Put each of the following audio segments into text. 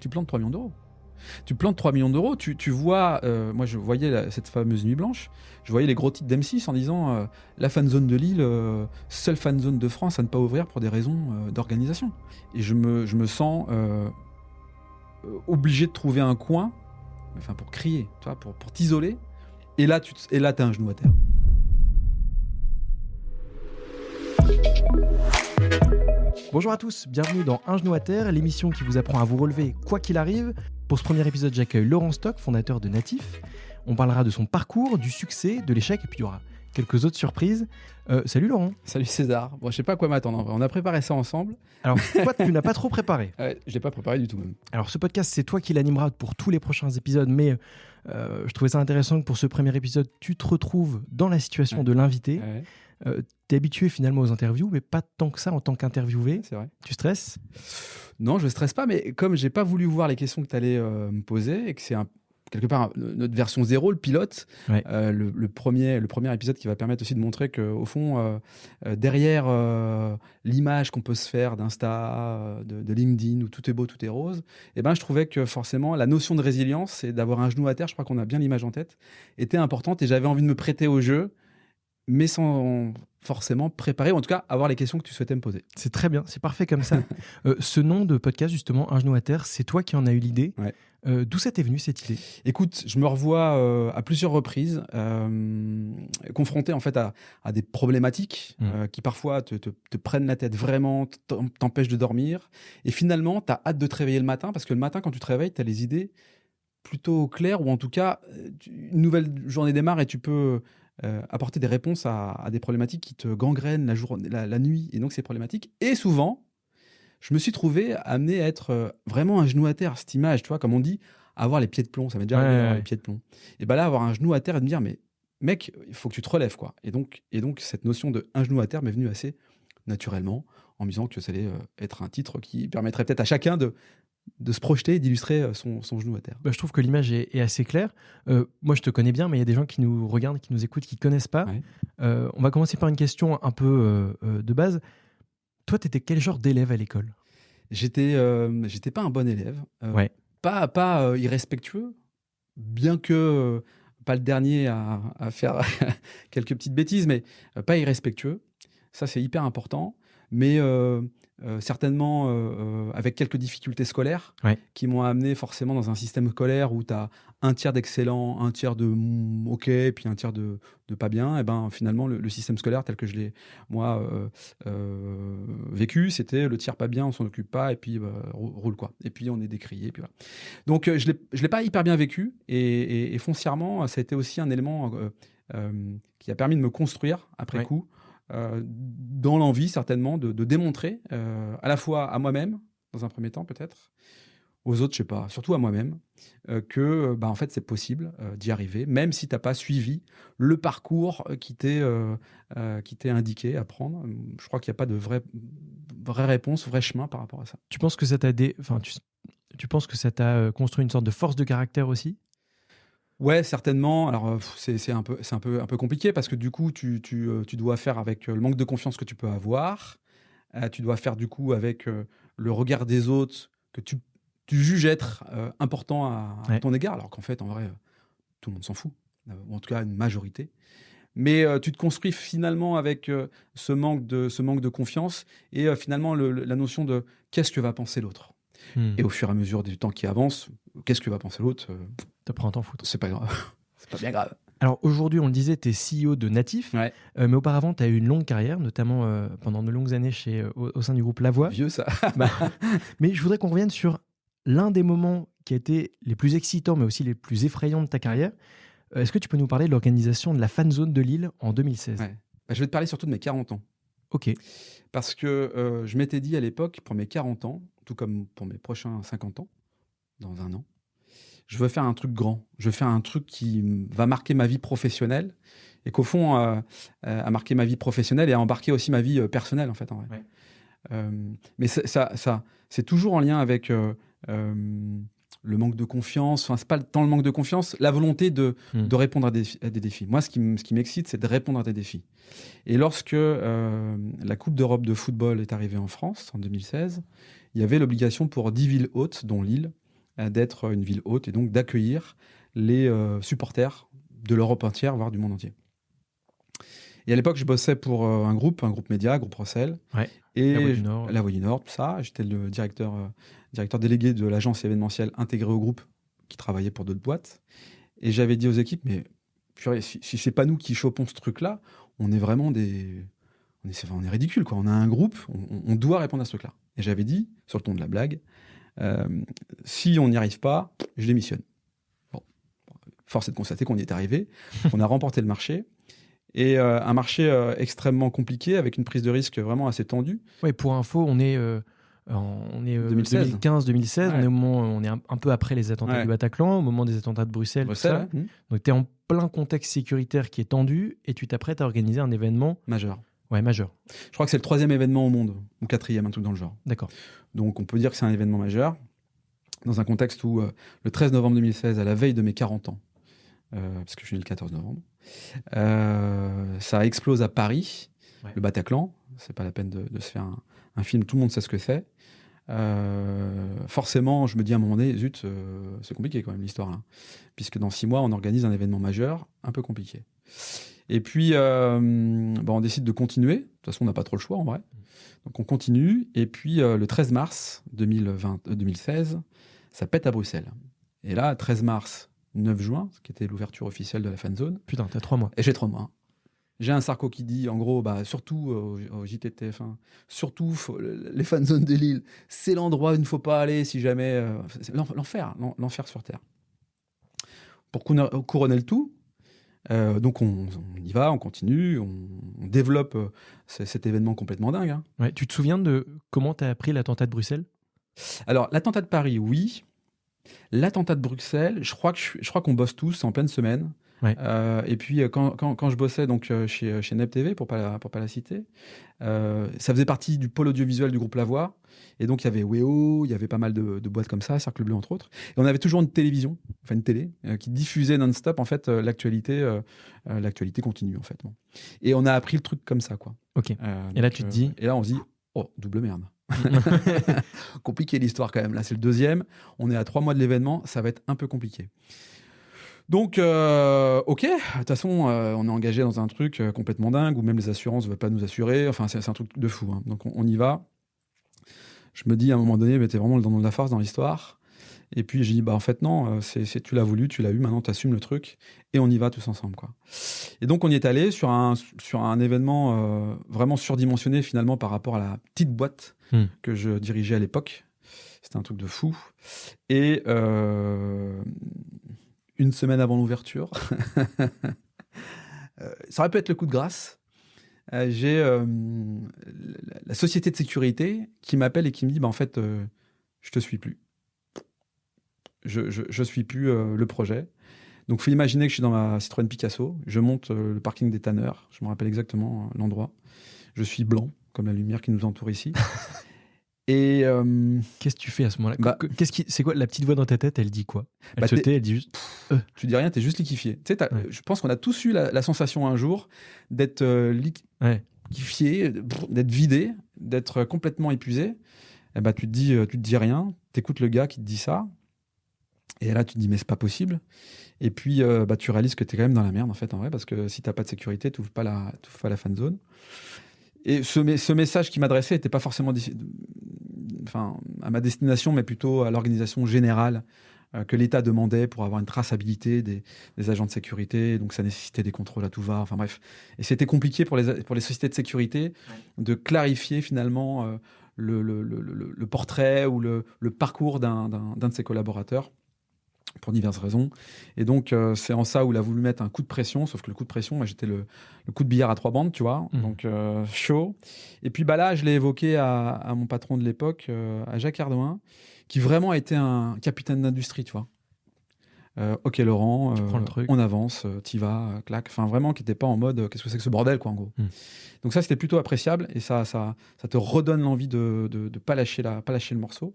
tu plantes 3 millions d'euros. Tu plantes 3 millions d'euros, tu vois, moi je voyais cette fameuse nuit blanche, je voyais les gros titres d'M6 en disant la fan zone de Lille, seule fan zone de France à ne pas ouvrir pour des raisons d'organisation. Et je me sens obligé de trouver un coin, enfin pour crier, tu vois, pour t'isoler, et là t'as un genou à terre. Bonjour à tous, bienvenue dans Un genou à terre, l'émission qui vous apprend à vous relever quoi qu'il arrive. Pour ce premier épisode, j'accueille Laurent Stock, fondateur de Natif. On parlera de son parcours, du succès, de l'échec, et puis il y aura quelques autres surprises. Salut Laurent. Salut César. Bon, je sais pas à quoi m'attendre en vrai. On a préparé ça ensemble. Alors toi, tu n'as pas trop préparé. Je l'ai pas préparé du tout même. Alors ce podcast, c'est toi qui l'animeras pour tous les prochains épisodes, mais je trouvais ça intéressant que pour ce premier épisode, tu te retrouves dans la situation de l'invité. T'es habitué finalement aux interviews, mais pas tant que ça en tant qu'interviewé. C'est vrai. Tu stresses ? Non, je stresse pas, mais comme j'ai pas voulu voir les questions que tu allais me poser et que c'est quelque part notre version 0, le pilote, le premier épisode qui va permettre aussi de montrer qu'au fond, derrière l'image qu'on peut se faire d'Insta, de LinkedIn, où tout est beau, tout est rose, eh ben, je trouvais que forcément la notion de résilience et d'avoir un genou à terre, je crois qu'on a bien l'image en tête, était importante et j'avais envie de me prêter au jeu, mais sans forcément préparer, ou en tout cas avoir les questions que tu souhaitais me poser. C'est très bien, c'est parfait comme ça. Ce nom de podcast, justement, Un genou à terre, c'est toi qui en as eu l'idée. Ouais. D'où ça t'est venu cette idée ? Écoute, je me revois à plusieurs reprises confronté en fait à des problématiques qui parfois te prennent la tête vraiment, t'empêchent de dormir. Et finalement, tu as hâte de te réveiller le matin parce que le matin, quand tu te réveilles, tu as les idées plutôt claires ou en tout cas, une nouvelle journée démarre et tu peux apporter des réponses à des problématiques qui te gangrènent la nuit. Et donc, ces problématiques. Et souvent, je me suis trouvé amené à être vraiment un genou à terre, cette image, tu vois, comme on dit, avoir les pieds de plomb. Ça m'est déjà arrivé d'avoir les pieds de plomb. Et bien là, avoir un genou à terre et de me dire, mais mec, il faut que tu te relèves, quoi. Et donc cette notion de un genou à terre m'est venue assez naturellement, en me disant que ça allait être un titre qui permettrait peut-être à chacun de se projeter et d'illustrer son genou à terre. Je trouve que l'image est assez claire. Moi, je te connais bien, mais il y a des gens qui nous regardent, qui nous écoutent, qui ne connaissent pas. Ouais. On va commencer par une question un peu de base. Toi, tu étais quel genre d'élève à l'école ? J'étais pas un bon élève. Pas irrespectueux, bien que pas le dernier à faire quelques petites bêtises, mais pas irrespectueux. Ça, c'est hyper important. Mais certainement avec quelques difficultés scolaires qui m'ont amené forcément dans un système scolaire où tu as un tiers d'excellent, un tiers de OK, puis un tiers de pas bien. Et ben finalement, le système scolaire tel que je l'ai, moi, vécu, c'était le tiers pas bien, on s'en occupe pas, et puis roule quoi. Et puis on est décrié. Puis voilà. Donc je l'ai pas hyper bien vécu, et foncièrement, ça a été aussi un élément qui a permis de me construire après coup. Dans l'envie certainement de démontrer à la fois à moi-même dans un premier temps peut-être, aux autres je sais pas, surtout à moi-même que en fait c'est possible d'y arriver même si t'as pas suivi le parcours qui t'est indiqué à prendre. Je crois qu'il n'y a pas de vraie réponse, vrai chemin par rapport à ça. Tu penses que ça t'a tu penses que ça t'a construit une sorte de force de caractère aussi ? Ouais, certainement. Alors, c'est un peu compliqué parce que du coup, tu dois faire avec le manque de confiance que tu peux avoir. Tu dois faire du coup avec le regard des autres que tu juges être important à ton égard, alors qu'en fait, en vrai, tout le monde s'en fout, ou en tout cas une majorité. Mais tu te construis finalement avec ce manque de confiance et finalement la notion de qu'est-ce que va penser l'autre. Et au fur et à mesure du temps qui avance, qu'est-ce que va penser l'autre t'apprends à t'en foutre. C'est pas grave. C'est pas bien grave. Alors aujourd'hui, on le disait, tu es CEO de Natif, mais auparavant, tu as eu une longue carrière, notamment pendant de longues années au sein du groupe La Voix. Vieux ça. Mais je voudrais qu'on revienne sur l'un des moments qui a été les plus excitants, mais aussi les plus effrayants de ta carrière. Est-ce que tu peux nous parler de l'organisation de la Fan Zone de Lille en 2016 ? Je vais te parler surtout de mes 40 ans. Ok. Parce que je m'étais dit à l'époque, pour mes 40 ans, tout comme pour mes prochains 50 ans, dans un an, je veux faire un truc grand. Je veux faire un truc qui va marquer ma vie professionnelle et qu'au fond, a marqué ma vie professionnelle et a embarqué aussi ma vie personnelle, en fait. En vrai. Mais ça, c'est toujours en lien avec le manque de confiance. Enfin, c'est pas tant le manque de confiance, la volonté de répondre à des défis. Moi, ce qui m'excite, c'est de répondre à des défis. Et lorsque la Coupe d'Europe de football est arrivée en France, en 2016, il y avait l'obligation pour 10 villes hôtes, dont Lille, d'être une ville hôte et donc d'accueillir les supporters de l'Europe entière, voire du monde entier. Et à l'époque, je bossais pour un groupe média, Groupe Rossel. Ouais. Et La Voix du Nord, tout ça. J'étais le directeur délégué de l'agence événementielle intégrée au groupe qui travaillait pour d'autres boîtes. Et j'avais dit aux équipes, mais purée, si c'est pas nous qui chopons ce truc-là, on est vraiment on est ridicule, quoi. On a un groupe, on doit répondre à ce truc-là. Et j'avais dit, sur le ton de la blague, si on n'y arrive pas, je démissionne. Bon. Force est de constater qu'on y est arrivé, qu'on a remporté le marché. Et un marché extrêmement compliqué, avec une prise de risque vraiment assez tendue. Oui, pour info, on est 2015-2016, Ouais. on est un peu après les attentats du Bataclan, au moment des attentats de Bruxelles, tout ça. Ouais. Donc tu es en plein contexte sécuritaire qui est tendu et tu t'apprêtes à organiser un événement majeur. Ouais, majeur. Je crois que c'est le 3e événement au monde, ou 4e, un truc dans le genre. D'accord. Donc on peut dire que c'est un événement majeur, dans un contexte où le 13 novembre 2016, à la veille de mes 40 ans, parce que je suis né le 14 novembre, ça explose à Paris, le Bataclan. C'est pas la peine de se faire un film, tout le monde sait ce que c'est. Forcément, je me dis à un moment donné, zut, c'est compliqué quand même l'histoire là, puisque dans 6 mois, on organise un événement majeur, un peu compliqué. Et puis, on décide de continuer. De toute façon, on n'a pas trop le choix en vrai. Donc on continue. Et puis, le 13 mars 2016, ça pète à Bruxelles. Et là, 13 mars, 9 juin, ce qui était l'ouverture officielle de la fan zone. Putain, t'as 3 mois. Et j'ai 3 mois. J'ai un Sarko qui dit, en gros, surtout au JTTF1, surtout les fan zones de Lille, c'est l'endroit où il ne faut pas aller si jamais... c'est l'enfer sur Terre. Pour couronner le tout, donc on y va, on continue, on développe cet événement complètement dingue. Hein. Ouais, tu te souviens de comment tu as appris l'attentat de Bruxelles ? Alors, l'attentat de Paris, oui. L'attentat de Bruxelles, je crois qu'on bosse tous en pleine semaine. Ouais. Et puis, quand je bossais donc, chez Nep TV, pour pas la citer, ça faisait partie du pôle audiovisuel du groupe La Voix. Et donc, il y avait Weo, il y avait pas mal de boîtes comme ça, Cercle Bleu, entre autres. Et on avait toujours une télévision, enfin une télé, qui diffusait non-stop, en fait, l'actualité continue, en fait. Bon. Et on a appris le truc comme ça, quoi. Ok. Et là, tu te dis... Et là, on se dit, oh, double merde. Compliqué l'histoire, quand même. Là, c'est le 2e. On est à 3 mois de l'événement. Ça va être un peu compliqué. Donc, ok, de toute façon, on est engagé dans un truc complètement dingue où même les assurances ne veulent pas nous assurer. Enfin, c'est un truc de fou. Hein. Donc, on y va. Je me dis à un moment donné, mais t'es vraiment le dindon de la farce dans l'histoire. Et puis, j'ai dit, en fait, non, tu l'as voulu, tu l'as eu, maintenant, tu assumes le truc et on y va tous ensemble, quoi. Et donc, on y est allé sur un événement vraiment surdimensionné, finalement, par rapport à la petite boîte que je dirigeais à l'époque. C'était un truc de fou. Et... une semaine avant l'ouverture. Ça aurait pu être le coup de grâce. J'ai la société de sécurité qui m'appelle et qui me dit, en fait, je te suis plus. Je suis plus le projet. Donc, il faut imaginer que je suis dans ma Citroën Picasso. Je monte le parking des tanneurs. Je me rappelle exactement l'endroit. Je suis blanc, comme la lumière qui nous entoure ici. Et qu'est-ce que tu fais à ce moment-là ? C'est quoi la petite voix dans ta tête ? Elle dit quoi ? Elle elle dit juste. Tu dis rien, t'es juste liquéfié. Tu sais, je pense qu'on a tous eu la sensation un jour d'être liquéfié, d'être vidé, d'être complètement épuisé. Et tu te dis rien. T'écoutes le gars qui te dit ça. Et là, tu te dis mais c'est pas possible. Et puis tu réalises que t'es quand même dans la merde en fait, en vrai, parce que si t'as pas de sécurité, t'ouvres pas la fan zone. Et ce message qui m'adressait n'était pas forcément à ma destination, mais plutôt à l'organisation générale que l'État demandait pour avoir une traçabilité des agents de sécurité. Donc, ça nécessitait des contrôles à tout va. Enfin, bref. Et c'était compliqué pour les sociétés de sécurité de clarifier finalement le portrait ou le parcours d'un de ses collaborateurs, pour diverses raisons. Et donc, c'est en ça où il a voulu mettre un coup de pression, sauf que le coup de pression, moi, j'étais le coup de billard à 3 bandes, tu vois, donc chaud. Et puis là, je l'ai évoqué à mon patron de l'époque, à Jacques Ardouin, qui vraiment a été un capitaine d'industrie, tu vois. Ok, Laurent, on avance, t'y vas, clac. Enfin, vraiment, qui n'était pas en mode qu'est-ce que c'est que ce bordel, quoi, en gros. Donc ça, c'était plutôt appréciable et ça te redonne l'envie de pas lâcher le morceau,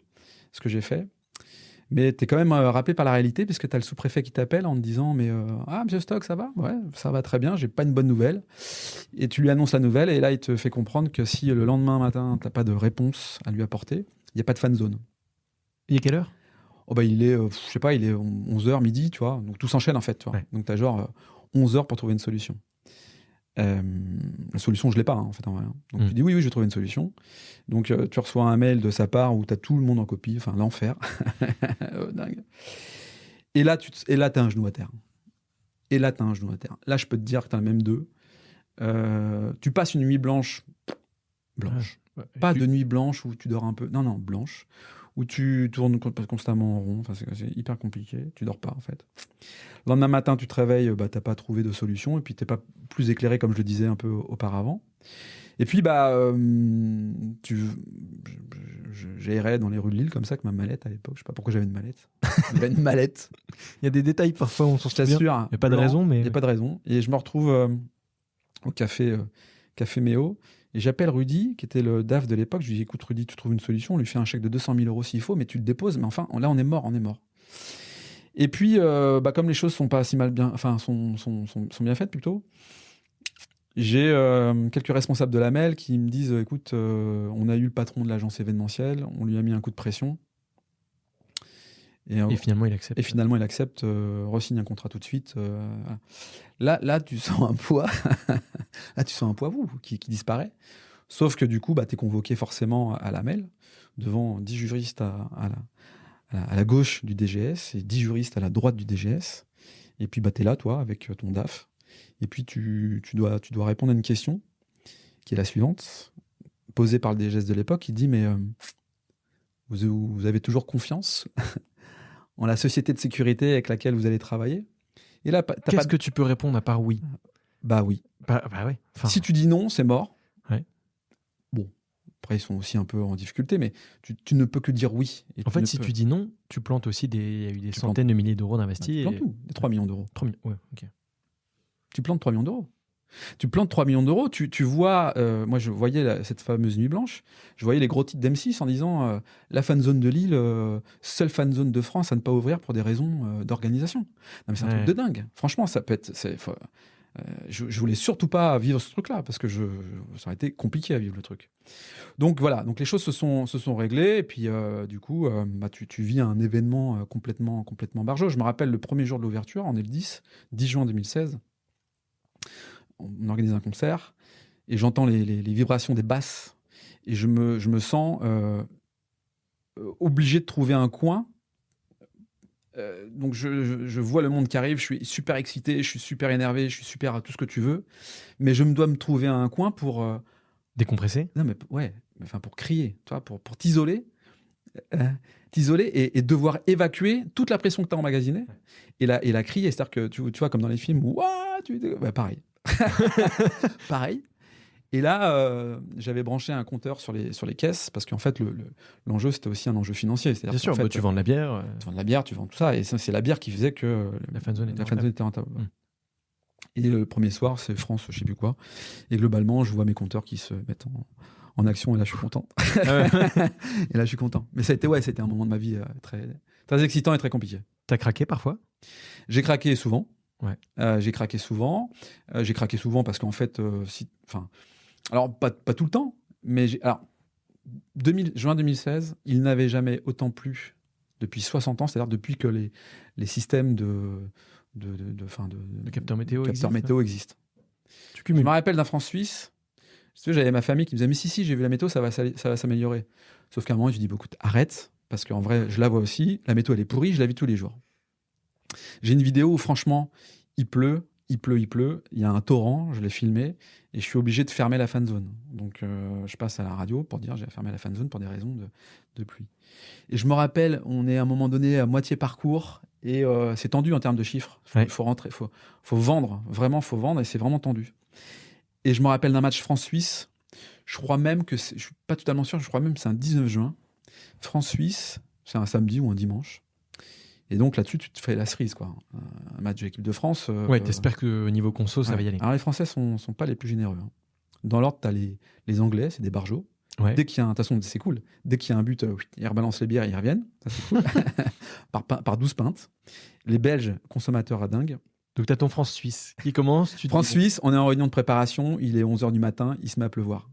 ce que j'ai fait. Mais tu es quand même rappelé par la réalité, puisque tu as le sous-préfet qui t'appelle en te disant mais monsieur Stock, ça va ? Ouais, ça va très bien, j'ai pas une bonne nouvelle. Et tu lui annonces la nouvelle, et là, il te fait comprendre que si le lendemain matin, tu n'as pas de réponse à lui apporter, il n'y a pas de fan zone. Il est quelle heure ? il est, je sais pas, il est 11h, midi, tu vois. Donc tout s'enchaîne en fait, tu vois. Ouais. Donc tu as genre 11 heures pour trouver une solution. La solution, je l'ai pas, en fait, en vrai. Donc tu dis oui, je vais trouver une solution. Donc tu reçois un mail de sa part où tu as tout le monde en copie, enfin l'enfer. Dingue. Et là, t'as un genou à terre. Là, je peux te dire que t'as le même deux. Tu passes une nuit blanche. Ouais. Pas de nuit blanche où tu dors un peu. Non, blanche. Où tu tournes constamment en rond. Enfin, c'est hyper compliqué. Tu dors pas, en fait. Le lendemain matin, tu te réveilles, t'as pas trouvé de solution. Et puis, t'es pas plus éclairé, comme je le disais un peu auparavant. Et puis, j'errais dans les rues de Lille comme ça, avec ma mallette à l'époque. Je sais pas pourquoi j'avais une mallette. J'avais une mallette. Il y a des détails parfois, on s'en souvient. Il n'y a pas de raison, mais... Il n'y a pas de raison. Et je me retrouve au café Méo. Et j'appelle Rudy, qui était le DAF de l'époque. Je lui dis, écoute Rudy, tu trouves une solution. On lui fait un chèque de 200 000 € s'il faut, mais tu le déposes. Mais enfin, là, on est mort. Et puis, comme les choses sont pas si mal bien... Enfin, sont bien faites plutôt, j'ai quelques responsables de la MEL qui me disent, écoute, on a eu le patron de l'agence événementielle. On lui a mis un coup de pression. Et finalement, il accepte. Et finalement, il accepte, re-signe un contrat tout de suite. Là, tu sens un poids. Là, tu sens un poids qui disparaît. Sauf que du coup, tu es convoqué forcément à la MEL, devant 10 juristes à la gauche du DGS et 10 juristes à la droite du DGS. Et puis, tu es là, toi, avec ton DAF. Et puis, tu dois répondre à une question qui est la suivante, posée par le DGS de l'époque. Il dit, mais vous avez toujours confiance en la société de sécurité avec laquelle vous allez travailler? Et là, qu'est-ce que tu peux répondre à part oui? Bah oui. Bah ouais. Enfin... Si tu dis non, c'est mort. Ouais. Bon, après, ils sont aussi un peu en difficulté, mais tu ne peux que dire oui. Et en fait, si tu dis non, tu plantes aussi il y a eu des centaines de milliers d'euros d'investis. Tu plantes tout, des 3 millions d'euros. 3 millions, ouais, ok. Tu plantes 3 millions d'euros. Tu plantes 3 millions d'euros, tu vois, moi je voyais cette fameuse nuit blanche, je voyais les gros titres d'M6 en disant la fan zone de Lille, seule fan zone de France à ne pas ouvrir pour des raisons d'organisation. Non mais c'est un truc de dingue. Franchement, ça peut être... je voulais surtout pas vivre ce truc-là parce que ça aurait été compliqué à vivre le truc. Donc voilà, donc les choses se sont réglées et puis du coup, tu vis un événement complètement barjot. Je me rappelle le premier jour de l'ouverture, on est le 10 juin 2016. On organise un concert et j'entends les vibrations des basses et je me sens obligé de trouver un coin. Donc je vois le monde qui arrive, je suis super excité, je suis super énervé, je suis super à tout ce que tu veux, mais je dois me trouver un coin pour... décompresser? Non mais ouais, enfin pour crier, tu vois, pour t'isoler. Et devoir évacuer toute la pression que tu as emmagasinée et la crier. C'est-à-dire que tu vois, comme dans les films, pareil. Pareil. Et là, j'avais branché un compteur sur les caisses parce qu'en fait, l'enjeu, c'était aussi un enjeu financier. Bien sûr, fait, tu vends de la bière. Tu vends de la bière, tu vends tout ça. Et c'est la bière qui faisait que la fan zone était rentable. Et le premier soir, c'est France, je sais plus quoi. Et globalement, je vois mes compteurs qui se mettent en action et là, je suis content. Et là, je suis content. Mais c'était un moment de ma vie très, très excitant et très compliqué. T'as craqué parfois? J'ai craqué souvent. Ouais. J'ai craqué souvent parce qu'en fait, alors pas tout le temps, mais juin 2016, il n'avait jamais autant plu depuis 60 ans, c'est-à-dire depuis que les systèmes de capteurs météo existent. Je me rappelle d'un France-Suisse. J'avais ma famille qui me disait mais si j'ai vu la météo, ça va s'améliorer. Sauf qu'à un moment je dis écoute, arrête, parce qu'en vrai je la vois aussi, la météo elle est pourrie, je la vis tous les jours. J'ai une vidéo où franchement il pleut, il y a un torrent, je l'ai filmé et je suis obligé de fermer la fan zone. Donc je passe à la radio pour dire j'ai fermé la fan zone pour des raisons de pluie. Et je me rappelle, on est à un moment donné à moitié parcours et c'est tendu en termes de chiffres. Il faut rentrer, faut vendre, vraiment faut vendre et c'est vraiment tendu. Et je me rappelle d'un match France-Suisse, je crois même que je suis pas totalement sûr, je crois même que c'est un 19 juin. France-Suisse, c'est un samedi ou un dimanche. Et donc là-dessus, tu te fais la cerise, quoi. Un match de l'équipe de France. Ouais, t'espères que niveau conso, ça va y aller. Alors les Français sont pas les plus généreux. Hein. Dans l'ordre, t'as les Anglais, c'est des barjots. Ouais. Dès qu'il y a de toute façon, c'est cool. Dès qu'il y a un but, ils rebalancent les bières, ils reviennent. Ça, c'est cool. par 12 pintes. Les Belges, consommateurs à dingue. Donc t'as ton France-Suisse qui commence. France-Suisse, on est en réunion de préparation, il est 11h du matin, il se met à pleuvoir.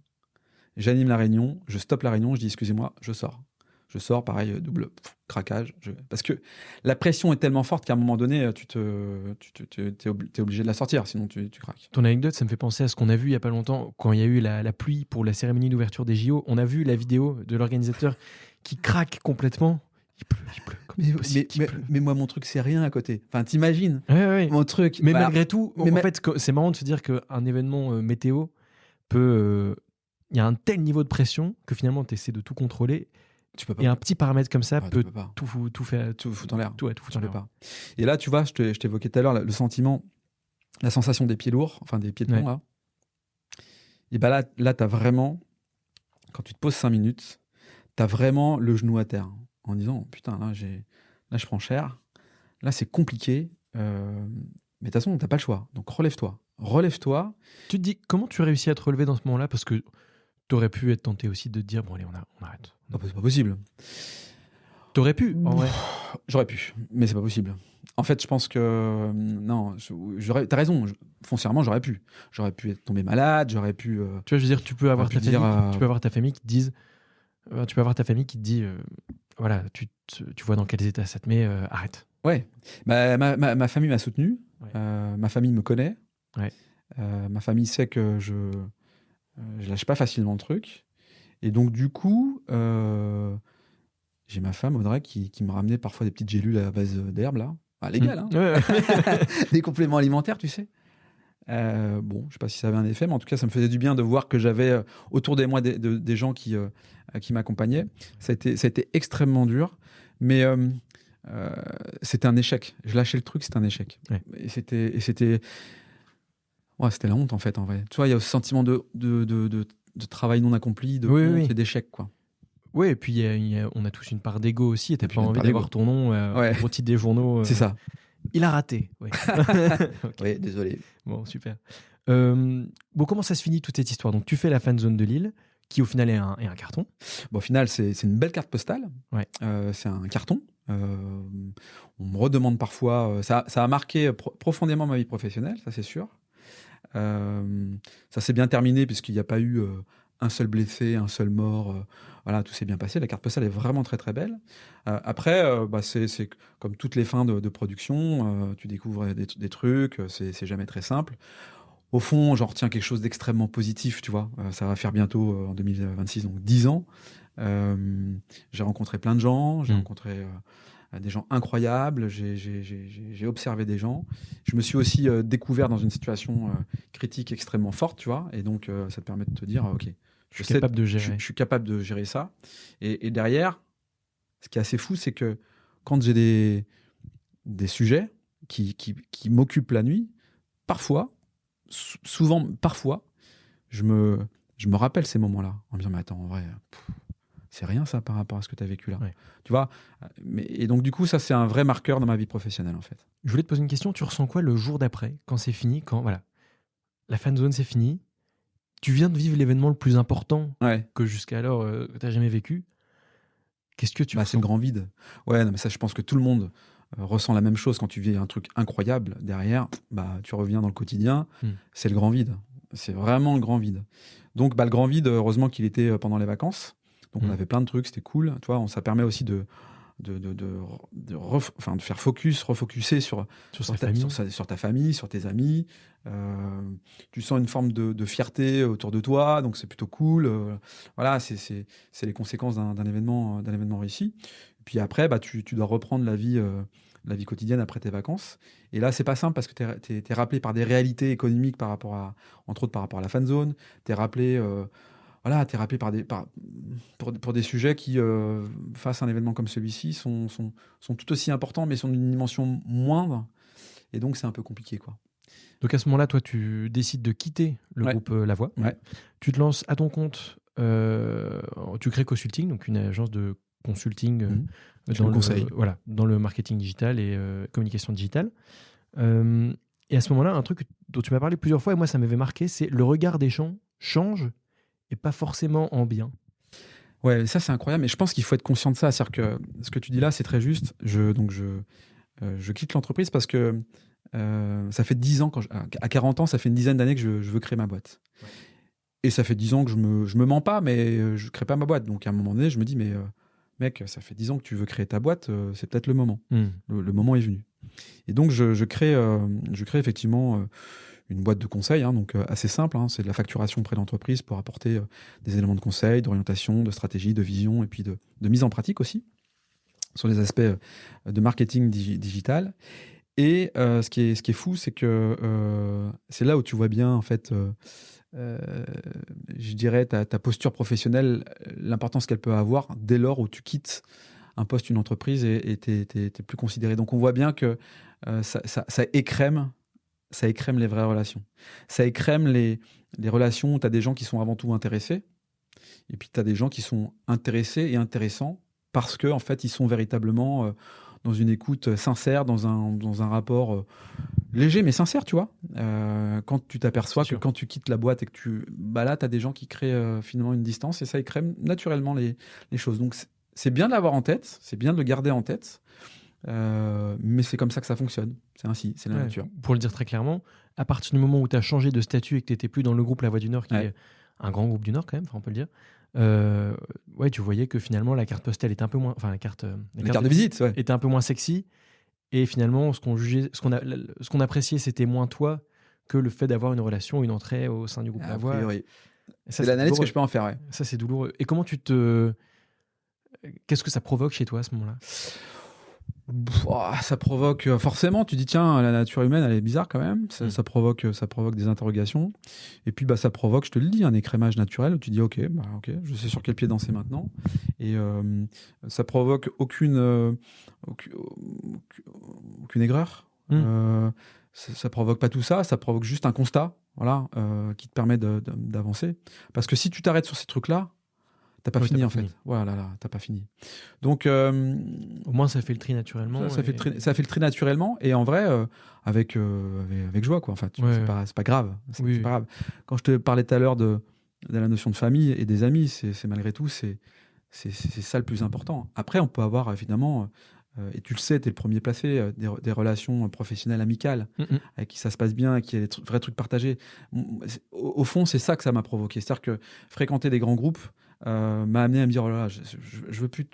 J'anime la réunion, je stoppe la réunion, je dis excusez-moi, je sors. Je sors, pareil, double craquage. Parce que la pression est tellement forte qu'à un moment donné, t'es obligé de la sortir, sinon tu craques. Ton anecdote, ça me fait penser à ce qu'on a vu il y a pas longtemps, quand il y a eu la pluie pour la cérémonie d'ouverture des JO. On a vu la vidéo de l'organisateur qui craque complètement. Il pleut. Mais moi, mon truc, c'est rien à côté. Enfin, t'imagines Ouais. mon truc. Mais malgré tout, en fait, c'est marrant de se dire qu'un événement météo peut... Il y a un tel niveau de pression que finalement, tu essaies de tout contrôler. Tu peux pas. Et un petit paramètre comme ça peut tout faire. Tout foutre en l'air. Tout foutre en l'air. Pas. Et là, tu vois, je t'évoquais tout à l'heure le sentiment, la sensation des pieds lourds, enfin des pieds de plomb, là. Et bah là, t'as vraiment, quand tu te poses 5 minutes, t'as vraiment le genou à terre en disant putain, là, je prends cher. Là, c'est compliqué. Mais de toute façon, t'as pas le choix. Donc relève-toi. Tu te dis, comment tu réussis à te relever dans ce moment-là? Parce que t'aurais pu être tenté aussi de te dire, bon allez, on arrête. Non, c'est pas possible. T'aurais pu, en vrai. J'aurais pu, mais c'est pas possible. En fait, je pense que non, t'as raison. Foncièrement, j'aurais pu. J'aurais pu être tombé malade. J'aurais pu. Tu vois, je veux dire, tu peux avoir ta famille qui te dise, tu peux avoir ta famille qui te dit, voilà, tu vois dans quels états ça te met, arrête. Ouais. Ma famille m'a soutenu. Ouais. Ma famille me connaît. Ouais. Ma famille sait que je lâche pas facilement le truc. Et donc, du coup, j'ai ma femme, Audrey, qui me ramenait parfois des petites gélules à base d'herbes, là. Ah, légal, hein. Ouais. Des compléments alimentaires, tu sais. Bon, je sais pas si ça avait un effet, mais en tout cas, ça me faisait du bien de voir que j'avais autour de moi des gens qui m'accompagnaient. Ça a été extrêmement dur, mais c'était un échec. Je lâchais le truc, c'était un échec. Ouais. Et c'était la honte, en fait, en vrai. Tu vois, il y a ce sentiment de travail non accompli, de honte et d'échec, quoi. Oui, et puis on a tous une part d'ego aussi, et t'as pas envie d'avoir ton nom au titre des journaux. C'est ça. Il a raté. Ouais. Okay. Oui, désolé. Bon, super. Bon, comment ça se finit toute cette histoire? Donc, tu fais la fan zone de Lille, qui au final est un carton. Bon, au final, c'est une belle carte postale. Ouais. C'est un carton. On me redemande parfois. Ça a marqué profondément ma vie professionnelle, ça c'est sûr. Ça s'est bien terminé puisqu'il n'y a pas eu un seul blessé, un seul mort. Voilà, tout s'est bien passé. La carte postale est vraiment très très belle. Après, c'est comme toutes les fins de production. Tu découvres des trucs. C'est jamais très simple. Au fond, j'en retiens quelque chose d'extrêmement positif, tu vois. Ça va faire bientôt, en 2026, donc 10 ans. J'ai rencontré plein de gens. J'ai rencontré des gens incroyables. J'ai observé des gens. Je me suis aussi découvert dans une situation critique extrêmement forte, tu vois. Et donc, ça te permet de te dire, OK, je suis capable de gérer ça. Et derrière, ce qui est assez fou, c'est que quand j'ai des sujets qui m'occupent la nuit, parfois, je me rappelle ces moments-là en me disant, mais attends, en vrai, c'est rien ça par rapport à ce que tu as vécu là. Ouais. Tu vois. Et donc, du coup, ça, c'est un vrai marqueur dans ma vie professionnelle, en fait. Je voulais te poser une question. Tu ressens quoi le jour d'après, quand c'est fini, quand voilà, la fan zone c'est fini, tu viens de vivre l'événement le plus important que jusqu'alors tu n'as jamais vécu. Qu'est-ce que tu ressens? C'est le grand vide. Ouais, non, mais ça, je pense que tout le monde ressent la même chose quand tu vis un truc incroyable. Derrière, tu reviens dans le quotidien. C'est le grand vide. C'est vraiment le grand vide. Donc, le grand vide, heureusement qu'il était pendant les vacances. Donc, on avait plein de trucs, c'était cool. Tu vois, ça permet aussi de faire refocuser sur ta famille, sur tes amis. Tu sens une forme de fierté autour de toi, donc c'est plutôt cool. Voilà, c'est les conséquences d'un événement réussi. Puis après, tu dois reprendre la vie quotidienne après tes vacances. Et là, c'est pas simple parce que t'es rappelé par des réalités économiques entre autres par rapport à la fan zone. T'es rappelé pour des sujets qui, face à un événement comme celui-ci, sont tout aussi importants, mais sont d'une dimension moindre. Et donc, c'est un peu compliqué, quoi. Donc, à ce moment-là, toi, tu décides de quitter le groupe La Voix. Ouais. Tu te lances à ton compte. Tu crées Consulting, donc une agence de consulting dans le marketing digital et communication digitale. Et à ce moment-là, un truc dont tu m'as parlé plusieurs fois, et moi, ça m'avait marqué, c'est le regard des gens change et pas forcément en bien. Ouais, ça c'est incroyable, mais je pense qu'il faut être conscient de ça. C'est-à-dire que ce que tu dis là, c'est très juste. Je quitte l'entreprise parce que ça fait 10 ans, à 40 ans, ça fait une dizaine d'années que je veux créer ma boîte. Ouais. Et ça fait 10 ans que je me mens pas, mais je crée pas ma boîte. Donc à un moment donné, je me dis, mais mec, ça fait 10 ans que tu veux créer ta boîte, c'est peut-être le moment. Le moment est venu. Et donc, je crée effectivement une boîte de conseil, donc assez simple. C'est de la facturation auprès d'entreprises pour apporter des éléments de conseil, d'orientation, de stratégie, de vision et puis de mise en pratique aussi sur les aspects de marketing digital. Et ce qui est fou, c'est que c'est là où tu vois bien, en fait, je dirais, ta posture professionnelle, l'importance qu'elle peut avoir dès lors où tu quittes un poste, une entreprise et t'es plus considéré. Donc on voit bien que ça écrème les vraies relations. Ça écrème les relations où tu as des gens qui sont avant tout intéressés et puis tu as des gens qui sont intéressés et intéressants parce que en fait, ils sont véritablement dans une écoute sincère, dans un rapport léger mais sincère, tu vois. Quand tu t'aperçois que quand tu quittes la boîte et que là, tu as des gens qui créent finalement une distance et ça écrème naturellement les choses. Donc c'est bien de l'avoir en tête, c'est bien de le garder en tête, mais c'est comme ça que ça fonctionne. C'est ainsi, c'est la nature. Pour le dire très clairement, à partir du moment où tu as changé de statut et que tu n'étais plus dans le groupe La Voix du Nord, qui est un grand groupe du Nord quand même, on peut le dire, tu voyais que finalement la carte postale était un peu moins... Enfin, la carte de visite était un peu moins sexy. Et finalement, ce qu'on appréciait, c'était moins toi que le fait d'avoir une relation, une entrée au sein du groupe La Voix. C'est l'analyse que je peux en faire. Ça, c'est douloureux. Et comment qu'est-ce que ça provoque chez toi à ce moment-là ? Ça provoque forcément, tu dis tiens, la nature humaine elle est bizarre quand même, ça provoque des interrogations et puis ça provoque, je te le dis, un écrémage naturel où tu dis ok, je sais sur quel pied danser maintenant et ça provoque aucune aigreur, ça provoque pas tout ça, ça provoque juste un constat, voilà, qui te permet d'avancer, parce que si tu t'arrêtes sur ces trucs là, t'as pas fini en fait. Voilà, t'as pas fini. Donc au moins ça fait le tri naturellement. Ça fait le tri naturellement et en vrai avec joie quoi. En fait, c'est pas grave. C'est pas grave. Quand je te parlais tout à l'heure de la notion de famille et des amis, c'est malgré tout c'est ça le plus important. Après on peut avoir évidemment et tu le sais, t'es le premier placé, des relations professionnelles amicales avec qui ça se passe bien, qui a des vrais trucs partagés. Au fond, c'est ça que ça m'a provoqué. C'est-à-dire que fréquenter des grands groupes m'a amené à me dire oh là là, je veux plus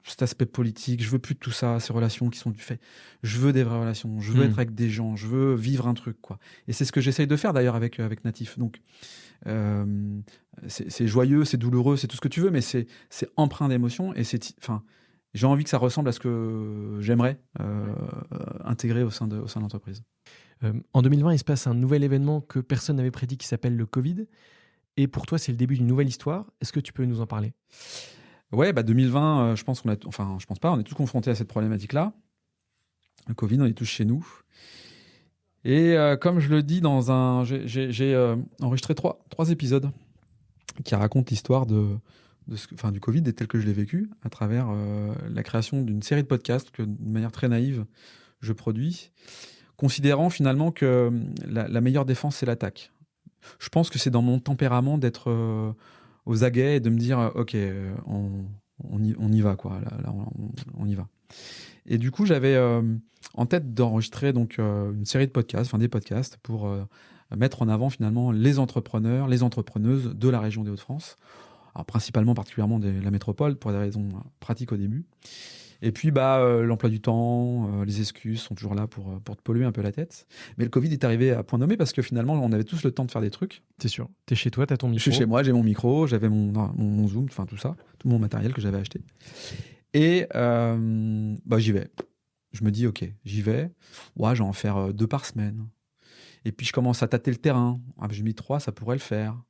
cet aspect politique, je veux plus de tout ça, ces relations qui sont du fait. Je veux des vraies relations, je veux être avec des gens, je veux vivre un truc quoi. Et c'est ce que j'essaye de faire d'ailleurs avec Natif. Donc c'est joyeux, c'est douloureux, c'est tout ce que tu veux, mais c'est empreint d'émotion et j'ai envie que ça ressemble à ce que j'aimerais intégrer au sein de l'entreprise. En 2020, il se passe un nouvel événement que personne n'avait prédit qui s'appelle le Covid. Et pour toi, c'est le début d'une nouvelle histoire. Est-ce que tu peux nous en parler ? Ouais, 2020, je pense on est tous confrontés à cette problématique-là. Le Covid, on est tous chez nous. Et comme je le dis j'ai enregistré trois épisodes qui racontent l'histoire du Covid et tel que je l'ai vécu à travers la création d'une série de podcasts que, de manière très naïve, je produis, considérant finalement que la meilleure défense, c'est l'attaque. Je pense que c'est dans mon tempérament d'être aux aguets et de me dire ok, on y va quoi. Là, on y va. Et du coup, j'avais en tête d'enregistrer donc une série de podcasts, des podcasts pour mettre en avant finalement les entrepreneurs, les entrepreneuses de la région des Hauts-de-France. Alors, particulièrement de la métropole pour des raisons pratiques au début. Et puis l'emploi du temps, les excuses sont toujours là pour te polluer un peu la tête. Mais le Covid est arrivé à point nommé parce que finalement on avait tous le temps de faire des trucs. C'est sûr. T'es chez toi, t'as ton micro. Je suis chez moi, j'ai mon micro, j'avais mon Zoom, tout ça, tout mon matériel que j'avais acheté. Et j'y vais. Je me dis ok, j'y vais. Ouais, je vais en faire 2 par semaine. Et puis je commence à tâter le terrain. Je me dis 3, ça pourrait le faire.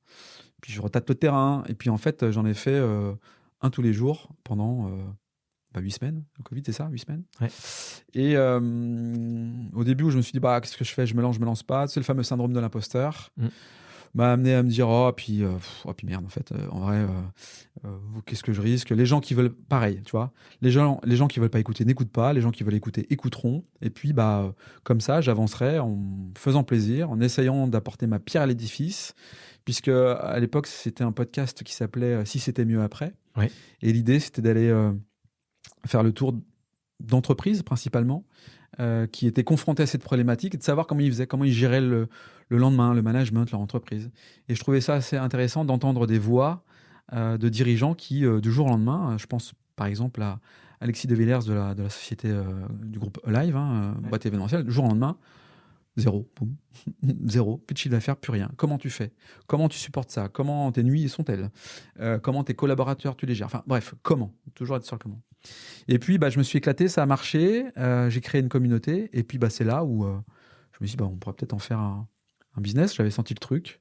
Puis je retâte le terrain. Et puis en fait, j'en ai fait un tous les jours pendant 8 semaines. Le Covid, c'est ça, 8 semaines. Ouais. Et au début, où je me suis dit, qu'est-ce que je fais ? Je me lance pas. C'est le fameux syndrome de l'imposteur. M'a amené à me dire, puis merde, en fait, en vrai, qu'est-ce que je risque ? Les gens qui veulent, pareil, tu vois. Les gens qui veulent pas écouter n'écoutent pas. Les gens qui veulent écouter écouteront. Et puis, comme ça, j'avancerai en me faisant plaisir, en essayant d'apporter ma pierre à l'édifice. Puisque à l'époque, c'était un podcast qui s'appelait Si c'était mieux après. Ouais. Et l'idée, c'était d'aller faire le tour d'entreprises principalement qui étaient confrontées à cette problématique et de savoir comment ils faisaient, comment ils géraient le lendemain, le management, leur entreprise. Et je trouvais ça assez intéressant d'entendre des voix de dirigeants qui, du jour au lendemain, je pense par exemple, à Alexis de Villers de la société du groupe Live, boîte événementielle, du jour au lendemain, zéro, boum. Zéro, plus de chiffre d'affaires, plus rien. Comment tu fais? Comment tu supportes ça? Comment tes nuits sont-elles? Comment tes collaborateurs, tu les gères? Enfin bref, comment? Toujours être sur le comment. Et puis je me suis éclaté, ça a marché, j'ai créé une communauté, et puis c'est là où je me suis dit, on pourrait peut-être en faire un business. J'avais senti le truc,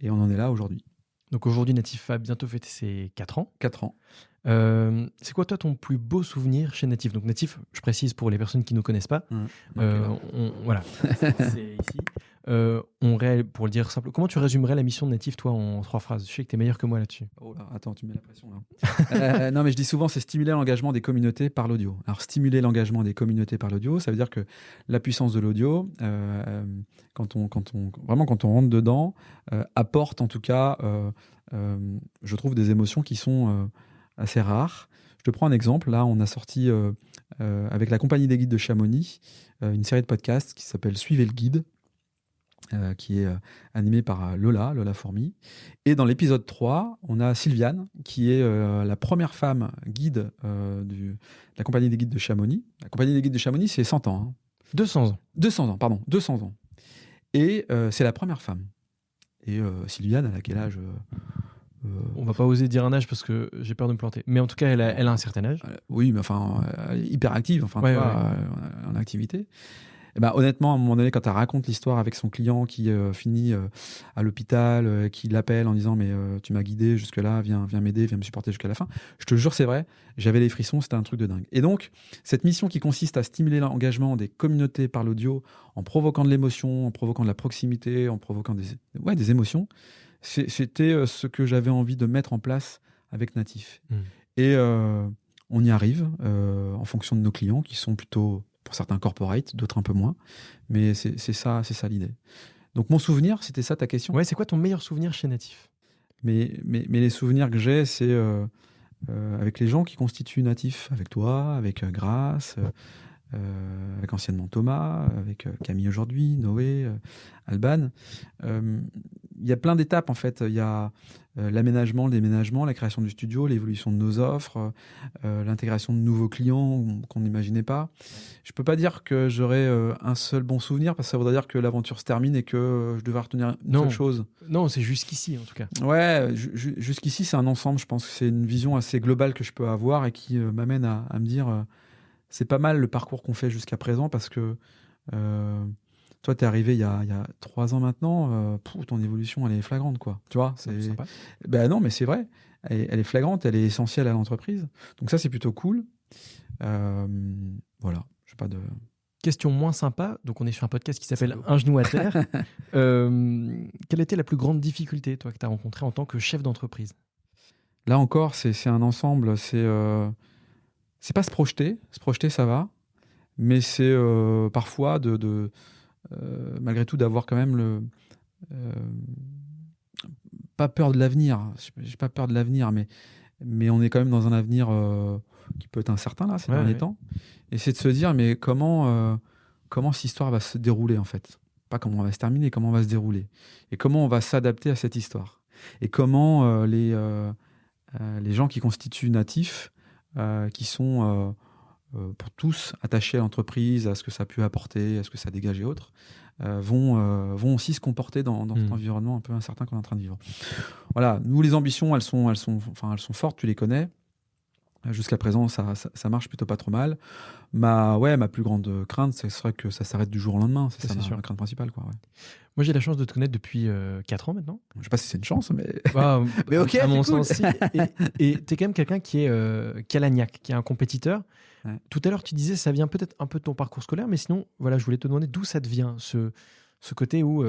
et on en est là aujourd'hui. Donc aujourd'hui, Natif a bientôt fêté ses 4 ans. 4 ans. C'est quoi, toi, ton plus beau souvenir chez Natif? Donc Natif, je précise pour les personnes qui ne nous connaissent pas, voilà, c'est ici. Pour le dire simple, comment tu résumerais la mission de Natif, toi, en 3 phrases? Je sais que tu es meilleur que moi là-dessus. Oh là, attends, tu mets la pression là. Non, mais je dis souvent, c'est stimuler l'engagement des communautés par l'audio. Alors, stimuler l'engagement des communautés par l'audio, ça veut dire que la puissance de l'audio, quand on rentre dedans, apporte en tout cas, je trouve, des émotions qui sont assez rares. Je te prends un exemple. Là, on a sorti avec la compagnie des guides de Chamonix une série de podcasts qui s'appelle Suivez le guide, qui est animée par Lola Fourmi. Et dans l'épisode 3, on a Sylviane, qui est la première femme guide de la compagnie des guides de Chamonix. La compagnie des guides de Chamonix, c'est 100 ans. 200 ans. 200 ans, pardon, 200 ans. Et c'est la première femme. Et Sylviane, elle a quel âge On va pas oser dire un âge parce que j'ai peur de me planter. Mais en tout cas, elle a un certain âge. Oui, mais enfin, elle est hyper active, en activité. Et honnêtement, à un moment donné, quand elle raconte l'histoire avec son client qui finit à l'hôpital, qui l'appelle en disant mais tu m'as guidé jusque-là, viens m'aider, viens me supporter jusqu'à la fin. Je te jure, c'est vrai, j'avais les frissons, c'était un truc de dingue. Et donc, cette mission qui consiste à stimuler l'engagement des communautés par l'audio, en provoquant de l'émotion, en provoquant de la proximité, en provoquant des émotions, c'était ce que j'avais envie de mettre en place avec Natif. Et on y arrive en fonction de nos clients qui sont plutôt, pour certains, corporate, d'autres un peu moins. Mais c'est ça l'idée. Donc mon souvenir, c'était ça ta question? Ouais, c'est quoi ton meilleur souvenir chez Natif? mais les souvenirs que j'ai, c'est avec les gens qui constituent Natif, avec toi, avec Grace, avec anciennement Thomas, avec Camille aujourd'hui, Noé, Alban. Il y a plein d'étapes en fait. Il y a l'aménagement, le déménagement, la création du studio, l'évolution de nos offres, l'intégration de nouveaux clients qu'on n'imaginait pas. Je peux pas dire que j'aurais un seul bon souvenir parce que ça voudrait dire que l'aventure se termine et que je devais retenir une seule chose. Non, c'est jusqu'ici en tout cas. Ouais, jusqu'ici c'est un ensemble. Je pense que c'est une vision assez globale que je peux avoir et qui m'amène à me dire c'est pas mal le parcours qu'on fait jusqu'à présent parce que toi, t'es arrivé il y a 3 ans maintenant, ton évolution, elle est flagrante, quoi. Tu vois, c'est sympa. Non, mais c'est vrai. Elle est flagrante, elle est essentielle à l'entreprise. Donc ça, c'est plutôt cool. Voilà, je sais pas de... Question moins sympa. Donc, on est sur un podcast qui s'appelle Un genou à terre. Quelle était la plus grande difficulté, toi, que tu as rencontrée en tant que chef d'entreprise? Là encore, c'est un ensemble. C'est pas se projeter. Se projeter, ça va. Mais c'est parfois malgré tout d'avoir quand même pas peur de l'avenir. J'ai pas peur de l'avenir, mais on est quand même dans un avenir qui peut être incertain là ces derniers temps. Et c'est de se dire mais comment cette histoire va se dérouler en fait. Pas comment elle va se terminer, comment elle va se dérouler. Et comment on va s'adapter à cette histoire. Et comment les gens qui constituent Natif, qui sont pour tous attachés à l'entreprise, à ce que ça a pu apporter, à ce que ça dégage et autres, vont aussi se comporter dans cet environnement un peu incertain qu'on est en train de vivre. Voilà, nous les ambitions, elles sont fortes, tu les connais. Jusqu'à présent, ça marche plutôt pas trop mal. Ma plus grande crainte, ce serait que ça s'arrête du jour au lendemain. C'est ça ma crainte principale, quoi. Ouais. Moi, j'ai la chance de te connaître depuis 4 ans maintenant. Je sais pas si c'est une chance, mais... mais ok, à mon sens, si. Et tu es quand même quelqu'un qui a la niaque, qui est un compétiteur. Ouais. Tout à l'heure, tu disais, ça vient peut-être un peu de ton parcours scolaire, mais sinon, voilà, je voulais te demander d'où ça te vient, ce côté où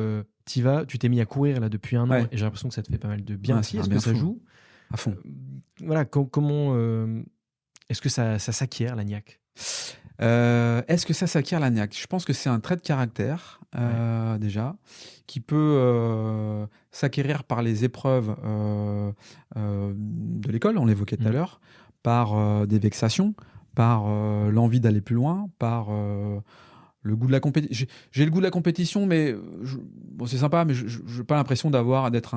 tu t'es mis à courir là depuis 1 an, et j'ai l'impression que ça te fait pas mal de bien aussi. Est-ce que ça joue à fond? Voilà, comment est-ce que ça s'acquiert, la niaque? Est-ce que ça s'acquiert, la niaque? Je pense que c'est un trait de caractère, déjà, qui peut s'acquérir par les épreuves de l'école, on l'évoquait tout à l'heure, par des vexations, par l'envie d'aller plus loin, par le goût de la compétition. J'ai le goût de la compétition, mais c'est sympa, mais je n'ai pas l'impression d'être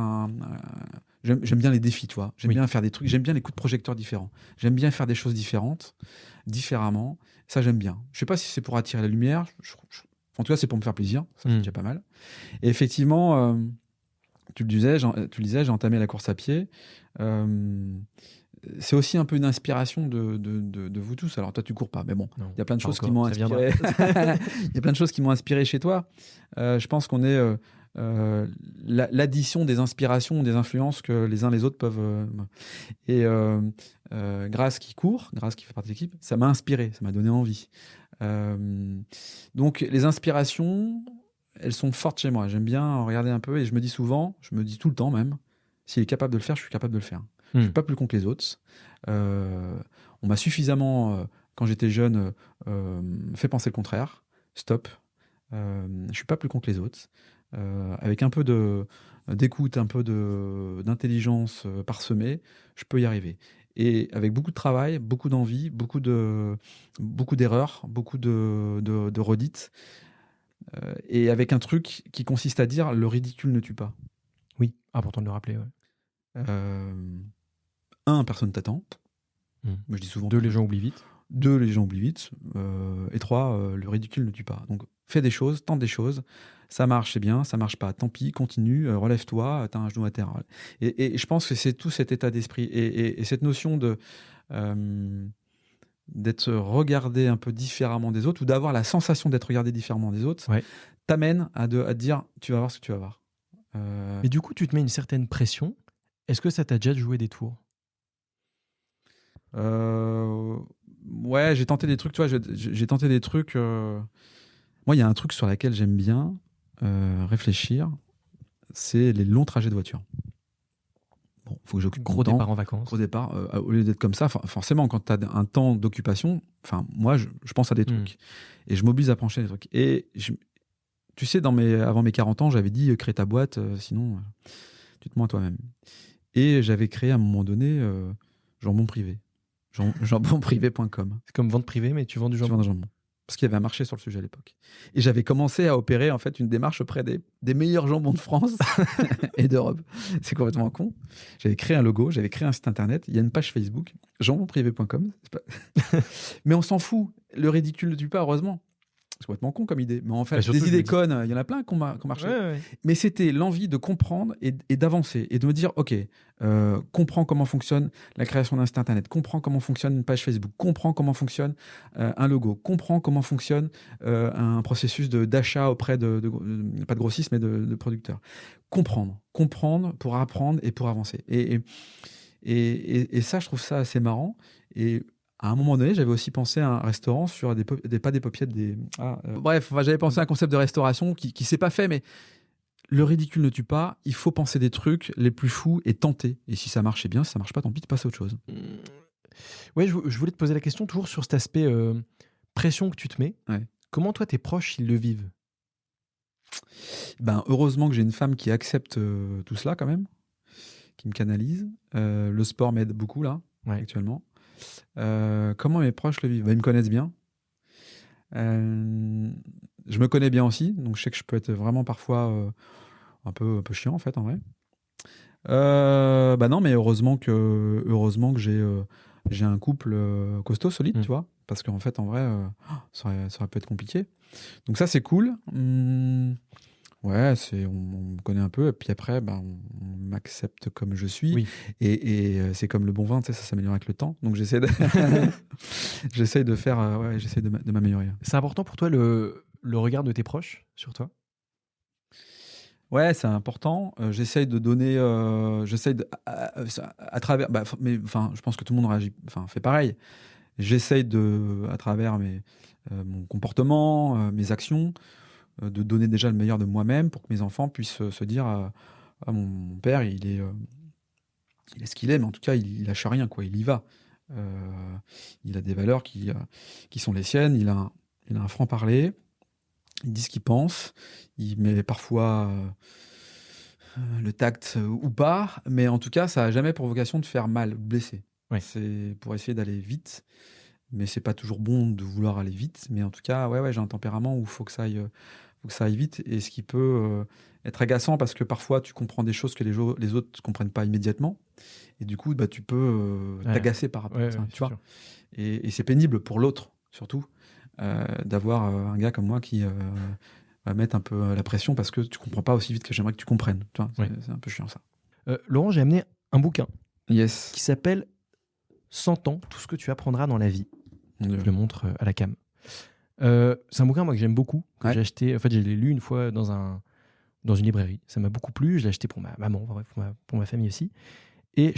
j'aime bien les défis, tu vois. J'aime Oui. bien faire des trucs, j'aime bien les coups de projecteur différents. J'aime bien faire des choses différentes, différemment. Ça, j'aime bien. Je sais pas si c'est pour attirer la lumière. En tout cas, c'est pour me faire plaisir. Ça, c'est déjà pas mal. Et effectivement, tu le disais, j'ai entamé la course à pied. C'est aussi un peu une inspiration de vous tous. Alors toi, tu cours pas, mais bon, il y a plein de choses qui m'ont inspiré. Il y a plein de choses qui m'ont inspiré chez toi. Je pense qu'on est l'addition des inspirations, des influences que les uns les autres peuvent. Et Grace qui court, Grace qui fait partie de l'équipe, ça m'a inspiré, ça m'a donné envie. Donc les inspirations, elles sont fortes chez moi. J'aime bien regarder un peu et je me dis souvent, je me dis tout le temps même, s'il est capable de le faire, je suis capable de le faire. Je ne suis pas plus con que les autres. On m'a suffisamment, quand j'étais jeune, fait penser le contraire. Stop. Je ne suis pas plus con que les autres. Avec un peu d'écoute, un peu d'intelligence parsemée, je peux y arriver. Et avec beaucoup de travail, beaucoup d'envie, beaucoup d'erreurs, beaucoup de redites. Et avec un truc qui consiste à dire le ridicule ne tue pas. Oui, important de le rappeler. Ouais. Personne t'attend. Je dis souvent. 2, les gens oublient vite. 2, les gens oublient vite. Et 3, le ridicule ne tue pas. Donc, fais des choses, tente des choses. Ça marche, c'est bien. Ça marche pas, tant pis, continue, relève-toi, t'as un genou à terre. Et je pense que c'est tout cet état d'esprit. Et cette notion d'être regardé un peu différemment des autres, ou d'avoir la sensation d'être regardé différemment des autres, t'amène à te dire, tu vas voir ce que tu vas voir. Et du coup, tu te mets une certaine pression. Est-ce que ça t'a déjà joué des tours ? Ouais, j'ai tenté des trucs, tu vois, j'ai tenté des trucs. Moi, il y a un truc sur lequel j'aime bien réfléchir, c'est les longs trajets de voiture. Bon, faut que j'occupe gros départ en vacances. Gros départ, au lieu d'être comme ça, forcément, quand tu as un temps d'occupation, moi, je pense à des trucs. Et je m'oblige à pencher des trucs. Et tu sais, avant mes 40 ans, j'avais dit crée ta boîte, sinon tu te mens à toi-même. Et j'avais créé à un moment donné Jambon Privé. Jambonprivé.com. C'est comme vente privée, mais tu vends du jambon. Tu vends du jambon. Parce qu'il y avait un marché sur le sujet à l'époque. Et j'avais commencé à opérer en fait une démarche auprès des meilleurs jambons de France et d'Europe. C'est complètement con. J'avais créé un logo, j'avais créé un site internet, il y a une page Facebook, jambonprivé.com. Mais on s'en fout. Le ridicule ne tue pas, heureusement. C'est complètement con comme idée. Mais en fait, des idées connes, il y en a plein qui ont marché. Ouais. Mais c'était l'envie de comprendre et d'avancer et de me dire, OK, comprends comment fonctionne la création d'un site internet, comprends comment fonctionne une page Facebook, comprends comment fonctionne un logo, comprends comment fonctionne un processus d'achat auprès pas de grossistes, mais de producteurs. Comprendre pour apprendre et pour avancer. Et ça, je trouve ça assez marrant. Et à un moment donné, j'avais aussi pensé à un restaurant sur pas des paupiètes, bref, j'avais pensé à un concept de restauration qui s'est pas fait, mais le ridicule ne tue pas. Il faut penser des trucs les plus fous et tenter. Et si ça marche, c'est bien. Si ça marche pas, tant pis, tu passes à autre chose. Ouais, je voulais te poser la question toujours sur cet aspect pression que tu te mets. Ouais. Comment toi, tes proches, ils le vivent ? Heureusement que j'ai une femme qui accepte tout cela quand même, qui me canalise. Le sport m'aide beaucoup là, actuellement. Comment mes proches le vivent ? Ils me connaissent bien. Je me connais bien aussi, donc je sais que je peux être vraiment parfois un peu chiant en fait, en vrai. Non, mais heureusement que j'ai un couple costaud, solide, tu vois, parce qu'en fait, en vrai, ça aurait pu être compliqué. Donc ça, c'est cool. Ouais, on me connaît un peu, et puis après, on m'accepte comme je suis. Oui. Et c'est comme le bon vin, tu sais, ça s'améliore avec le temps. Donc j'essaie de j'essaie de m'améliorer. C'est important pour toi le regard de tes proches sur toi ? Ouais, c'est important. J'essaye de donner, à travers, je pense que tout le monde fait pareil. J'essaye à travers mon comportement, mes actions, de donner déjà le meilleur de moi-même pour que mes enfants puissent se dire, mon père, il est ce qu'il est, mais en tout cas, il lâche rien, quoi. Il y va. Il a des valeurs qui sont les siennes. Il a un franc-parler. Il dit ce qu'il pense. Il met parfois le tact ou pas, mais en tout cas, ça n'a jamais pour vocation de faire mal, de blesser. Ouais. C'est pour essayer d'aller vite, mais c'est pas toujours bon de vouloir aller vite. Mais en tout cas, j'ai un tempérament où il faut que ça aille faut que ça aille vite, et ce qui peut être agaçant parce que parfois tu comprends des choses que les autres ne comprennent pas immédiatement, et du coup tu peux t'agacer par rapport à ça, tu vois. Et c'est pénible pour l'autre, surtout, d'avoir un gars comme moi qui va mettre un peu la pression parce que tu comprends pas aussi vite que j'aimerais que tu comprennes. Tu vois, c'est un peu chiant, ça. Laurent, j'ai amené un bouquin Yes. qui s'appelle 100 ans, tout ce que tu apprendras dans la vie. Je le montre à la cam. C'est un bouquin moi, que j'aime beaucoup, que j'ai acheté. En fait, je l'ai lu une fois dans une librairie. Ça m'a beaucoup plu. Je l'ai acheté pour ma maman, pour ma famille aussi. Et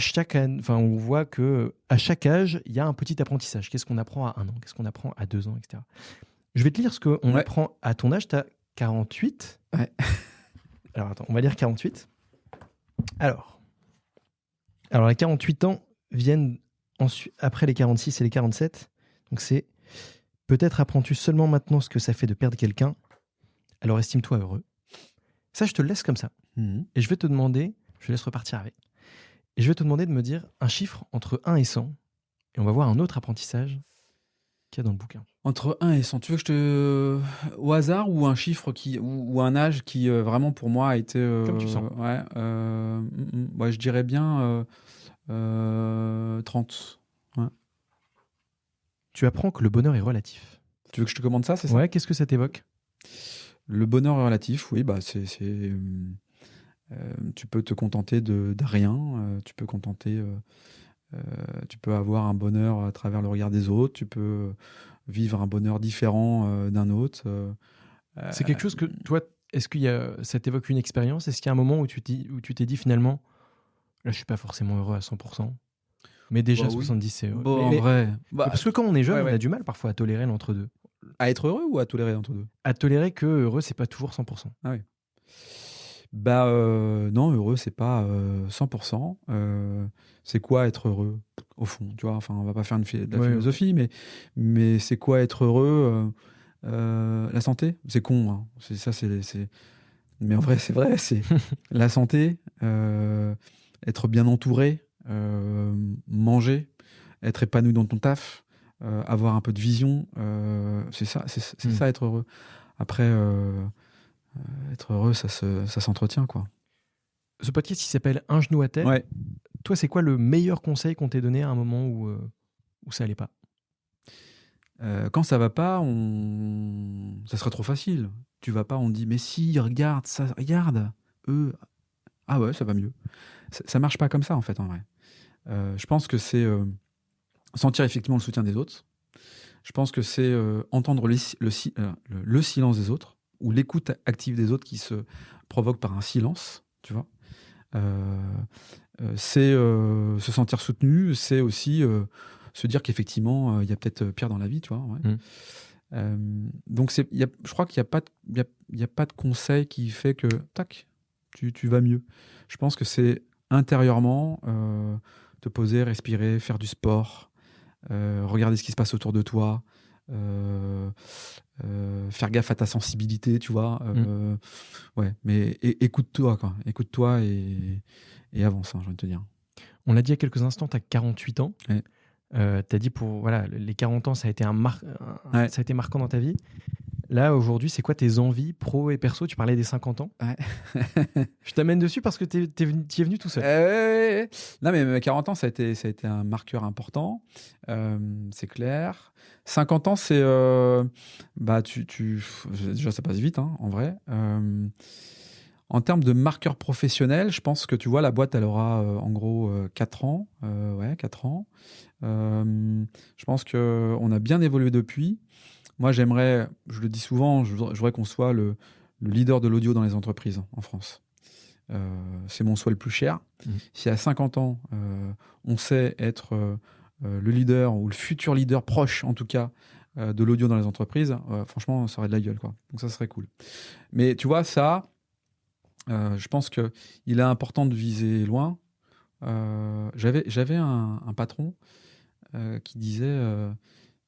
on voit qu'à chaque âge, il y a un petit apprentissage. Qu'est-ce qu'on apprend à 1 an? Qu'est-ce qu'on apprend à 2 ans, etc. Je vais te lire ce qu'on apprend à ton âge. Tu as 48. Ouais. Alors, attends, on va lire 48. Alors les 48 ans viennent après les 46 et les 47. Donc, c'est « Peut-être apprends-tu seulement maintenant ce que ça fait de perdre quelqu'un. Alors, estime-toi heureux. » Ça, je te le laisse comme ça. Et je vais te demander, je laisse repartir avec. Et je vais te demander de me dire un chiffre entre 1 et 100. Et on va voir un autre apprentissage qu'il y a dans le bouquin. Entre 1 et 100, tu veux que au hasard, ou un chiffre ou un âge qui vraiment pour moi a été... Comme tu sens. Je dirais bien 30. Ouais. Tu apprends que le bonheur est relatif. Tu veux que je te commande ça, c'est ça? Ouais, qu'est-ce que ça t'évoque? Le bonheur est relatif, oui, tu peux te contenter de rien, tu peux avoir un bonheur à travers le regard des autres, tu peux vivre un bonheur différent d'un autre. C'est quelque chose que toi, est-ce ça t'évoque une expérience? Est-ce qu'il y a un moment où tu t'es dit finalement, là je suis pas forcément heureux à 100%, mais déjà 70 c'est heureux. En vrai. Parce que quand on est jeune, on a du mal parfois à tolérer l'entre-deux. À être heureux ou à tolérer l'entre-deux? À tolérer que heureux, c'est pas toujours 100%. Ah oui. Non, heureux, c'est pas 100%. C'est quoi être heureux, au fond, tu vois? Enfin, on va pas faire de la philosophie, mais c'est quoi être heureux? La santé? C'est con, hein. Mais en vrai, c'est vrai. C'est la santé, être bien entouré, manger, être épanoui dans ton taf, avoir un peu de vision. C'est ça, ça, être heureux. Après... être heureux, ça s'entretient, quoi. Ce podcast, il s'appelle Un genou à terre. Ouais. Toi, c'est quoi le meilleur conseil qu'on t'ait donné à un moment où ça allait pas? Quand ça va pas, ça serait trop facile. Tu vas pas, on dit mais si, regarde ça, regarde. Ah ouais, ça va mieux. Ça marche pas comme ça, en fait, en vrai. Je pense que c'est sentir effectivement le soutien des autres. Je pense que c'est entendre le silence des autres, ou l'écoute active des autres qui se provoque par un silence, tu vois. C'est se sentir soutenu, c'est aussi se dire qu'effectivement, il y a peut-être pire dans la vie, tu vois. Ouais. Donc, je crois qu'il n'y a pas de conseil qui fait que, tac, tu vas mieux. Je pense que c'est intérieurement te poser, respirer, faire du sport, regarder ce qui se passe autour de toi, faire gaffe à ta sensibilité, tu vois. Mais écoute-toi, quoi. Écoute-toi et avance, hein, j'ai envie de te dire. On l'a dit il y a quelques instants, tu as 48 ans. Ouais. Tu as dit les 40 ans, ça a été ça a été marquant dans ta vie. Là, aujourd'hui, c'est quoi tes envies pro et perso? Tu parlais des 50 ans. Ouais. Je t'amène dessus parce que tu es venu tout seul. Non, mais mes 40 ans, ça a été un marqueur important. C'est clair. 50 ans, c'est... déjà, ça passe vite, hein, en vrai. En termes de marqueur professionnel, je pense que, tu vois, la boîte, elle aura en gros 4 ans. 4 ans. Je pense qu'on a bien évolué depuis. Moi, j'aimerais, je le dis souvent, je voudrais qu'on soit le leader de l'audio dans les entreprises en France. C'est mon souhait le plus cher. Si à 50 ans, on sait être le leader, ou le futur leader proche, en tout cas, de l'audio dans les entreprises, franchement, ça aurait de la gueule, quoi. Donc ça serait cool. Mais tu vois, ça, je pense qu'il est important de viser loin. J'avais un patron qui disait...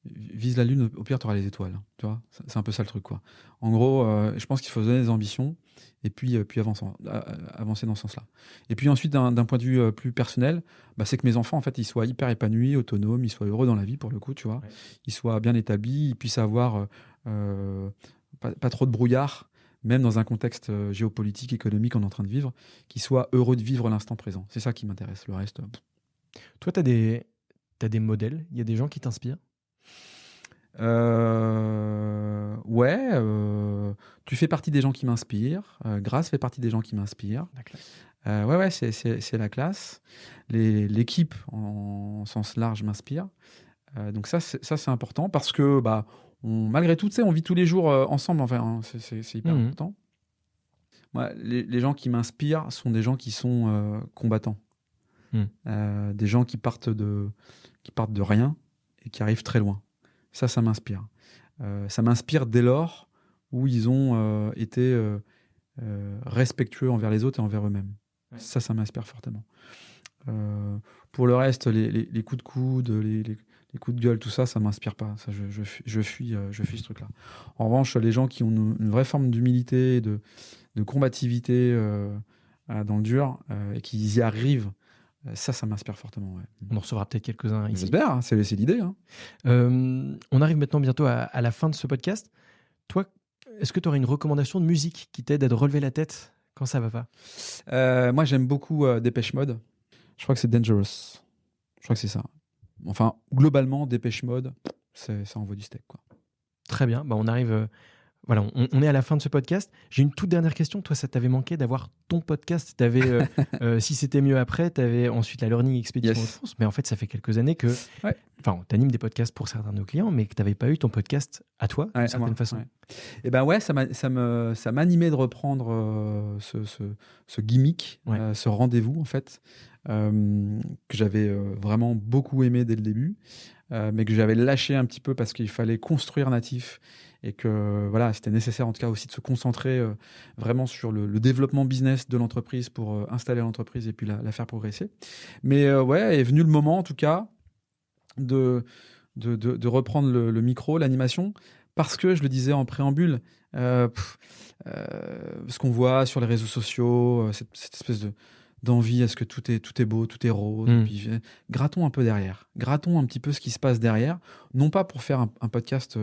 vise la lune, au pire, tu auras les étoiles. Tu vois, c'est un peu ça le truc, quoi. En gros, je pense qu'il faut se donner des ambitions et puis avancer dans ce sens-là. Et puis ensuite, d'un point de vue plus personnel, c'est que mes enfants, en fait, ils soient hyper épanouis, autonomes, ils soient heureux dans la vie, pour le coup, tu vois. Ouais. Ils soient bien établis, ils puissent avoir pas trop de brouillard, même dans un contexte géopolitique, économique qu'on est en train de vivre, qu'ils soient heureux de vivre l'instant présent. C'est ça qui m'intéresse. Le reste... Toi, tu as des modèles? Il y a des gens qui t'inspirent? Tu fais partie des gens qui m'inspirent. Grace fait partie des gens qui m'inspirent. La classe. C'est la classe. L'équipe en sens large m'inspire. Donc ça c'est important parce que malgré tout, on vit tous les jours ensemble. Enfin, c'est hyper important. Moi, les gens qui m'inspirent sont des gens qui sont combattants. Des gens qui partent de rien et qui arrivent très loin. Ça m'inspire. Ça m'inspire dès lors où ils ont été respectueux envers les autres et envers eux-mêmes. Ouais. Ça m'inspire fortement. Pour le reste, les coups de coude, les coups de gueule, tout ça m'inspire pas. Ça, je fuis ce truc-là. En revanche, les gens qui ont une vraie forme d'humilité, de combativité dans le dur et qui y arrivent, ça m'inspire fortement. Ouais. On en recevra peut-être quelques-uns ici. J'espère, hein, c'est l'idée. Hein. On arrive maintenant bientôt à la fin de ce podcast. Toi, est-ce que tu aurais une recommandation de musique qui t'aide à te relever la tête quand ça va pas? Moi, j'aime beaucoup Depeche Mode. Je crois que c'est Dangerous. Je crois que c'est ça. Enfin, globalement, Depeche Mode, ça envoie du steak, quoi. Très bien. On arrive... Voilà, on est à la fin de ce podcast. J'ai une toute dernière question. Toi, ça t'avait manqué d'avoir ton podcast. T'avais, si c'était mieux après, tu avais ensuite la Learning Expedition de France. Mais en fait, ça fait quelques années que... Enfin, tu animes des podcasts pour certains de nos clients, mais que tu n'avais pas eu ton podcast à toi, d'une certaine façon. Ouais. Et ça m'animait de reprendre ce gimmick, ce rendez-vous, en fait, que j'avais vraiment beaucoup aimé dès le début, mais que j'avais lâché un petit peu parce qu'il fallait construire Natif et que c'était nécessaire en tout cas aussi de se concentrer vraiment sur le développement business de l'entreprise pour installer l'entreprise et puis la faire progresser. Mais est venu le moment en tout cas de reprendre le micro, l'animation, parce que je le disais en préambule, ce qu'on voit sur les réseaux sociaux, cette espèce d'envie, est-ce que tout est beau, tout est rose, et puis, grattons un peu derrière, grattons un petit peu ce qui se passe derrière, non pas pour faire un podcast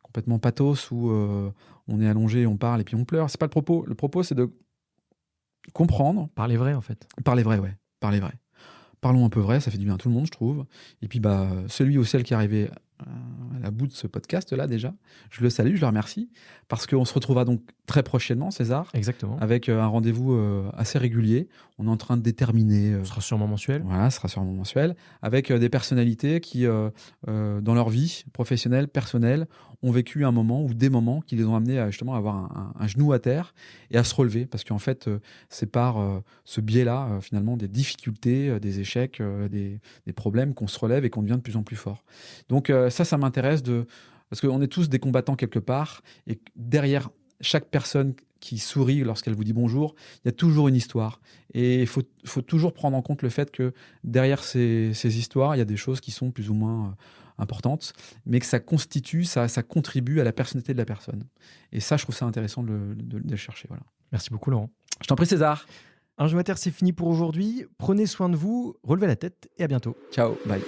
complètement pathos où on est allongé, on parle et puis on pleure, c'est pas le propos. Le propos, c'est de comprendre. Parler vrai, en fait. Parler vrai, ouais. Parler vrai. Parlons un peu vrai, ça fait du bien à tout le monde, je trouve. Et puis, celui ou celle qui est arrivé à la bout de ce podcast-là, déjà, je le salue, je le remercie, parce qu'on se retrouvera donc très prochainement, César. Exactement. Avec un rendez-vous assez régulier. On est en train de déterminer... Ce sera sûrement mensuel. Voilà, ce sera sûrement mensuel. Avec des personnalités qui, dans leur vie professionnelle, personnelle, ont vécu un moment ou des moments qui les ont amenés à justement avoir un genou à terre et à se relever. Parce qu'en fait, c'est par ce biais-là, finalement, des difficultés, des échecs, des problèmes qu'on se relève et qu'on devient de plus en plus fort. Donc ça m'intéresse parce qu'on est tous des combattants quelque part. Et derrière chaque personne qui sourit lorsqu'elle vous dit bonjour, il y a toujours une histoire. Et il faut toujours prendre en compte le fait que derrière ces histoires, il y a des choses qui sont plus ou moins importantes, mais que ça contribue à la personnalité de la personne. Et ça, je trouve ça intéressant de le chercher. Voilà. Merci beaucoup, Laurent. Je t'en prie, César. Un Genou à Terre, c'est fini pour aujourd'hui. Prenez soin de vous, relevez la tête et à bientôt. Ciao, bye.